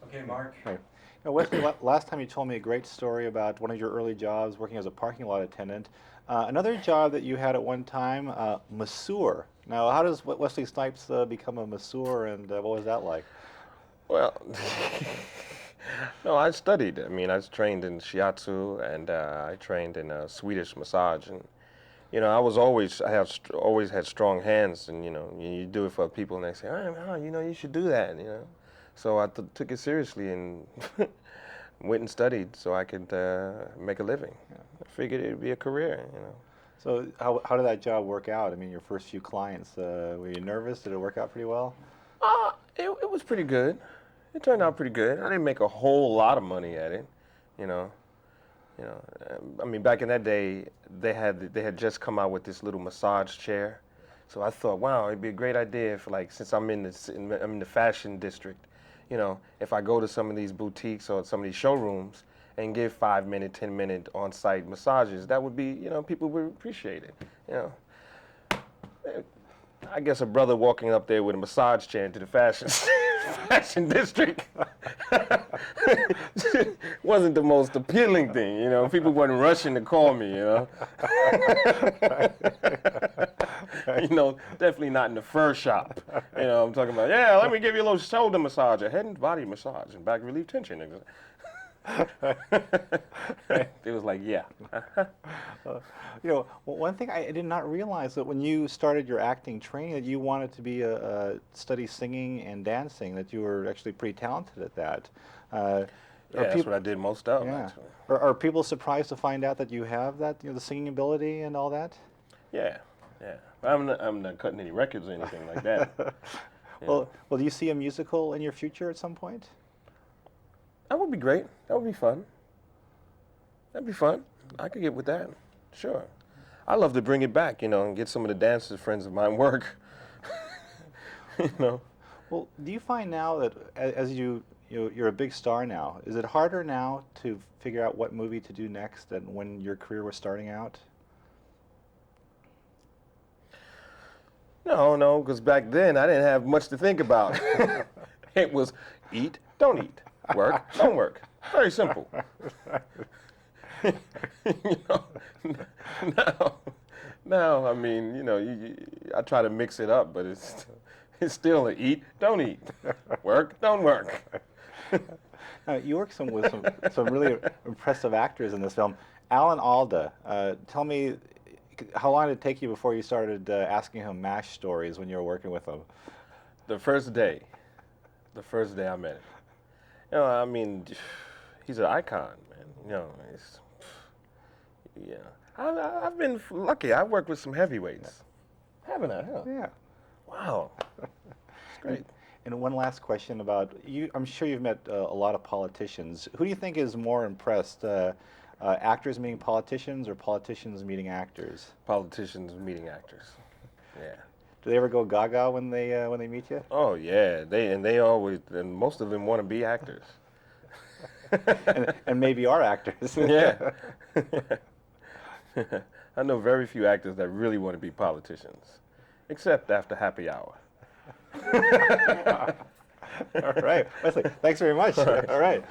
Okay, Mark. Right. Wesley, last time you told me a great story about one of your early jobs working as a parking lot attendant. Another job that you had at one time, masseur. Now, how does Wesley Snipes become a masseur, and what was that like? Well, no, I studied. I mean, I was trained in shiatsu and I trained in Swedish massage. And, I was always, always had strong hands. And, you do it for people and they say, oh, you should do that. So I took it seriously and went and studied so I could make a living. I figured it'd be a career. So how did that job work out? I mean, your first few clients, were you nervous? Did it work out pretty well? It was pretty good. It turned out pretty good. I didn't make a whole lot of money at it, you know. I mean, back in that day, they had just come out with this little massage chair, so I thought, wow, it'd be a great idea for since I'm in the fashion district, if I go to some of these boutiques or some of these showrooms and give 5-minute, 10-minute on-site massages, that would be, people would appreciate it, I guess a brother walking up there with a massage chair into the fashion district wasn't the most appealing thing, People weren't rushing to call me, Definitely not in the fur shop. I'm talking about, yeah, let me give you a little shoulder massage, a head and body massage, and back relief tension. It was like, yeah. One thing I did not realize that when you started your acting training that you wanted to study singing and dancing, that you were actually pretty talented at that. Yeah, that's what I did most of, actually. Are people surprised to find out that you have that, the singing ability and all that? Yeah. I'm not cutting any records or anything like that. Well, do you see a musical in your future at some point? That would be great. That would be fun. That'd be fun. I could get with that. Sure. I love to bring it back, and get some of the dancers friends of mine work. Well, do you find now that as you're a big star now, is it harder now to figure out what movie to do next than when your career was starting out? No, because back then I didn't have much to think about. It was eat, don't eat. Work, don't work. Very simple. Now, I mean, I try to mix it up, but it's still a eat, don't eat. Work, don't work. You work with some really impressive actors in this film. Alan Alda, tell me, how long did it take you before you started asking him MASH stories when you were working with him? The first day I met him. I mean, he's an icon, man. I've been lucky. I've worked with some heavyweights. Haven't I? Huh? Yeah. Wow. It's great. And one last question about you. I'm sure you've met a lot of politicians. Who do you think is more impressed, actors meeting politicians or politicians meeting actors? Politicians meeting actors. Yeah. Do they ever go gaga when they meet you? Oh yeah, they always, and most of them want to be actors. and maybe are actors. Yeah. I know very few actors that really want to be politicians, except after happy hour. All right, Wesley, thanks very much. All right.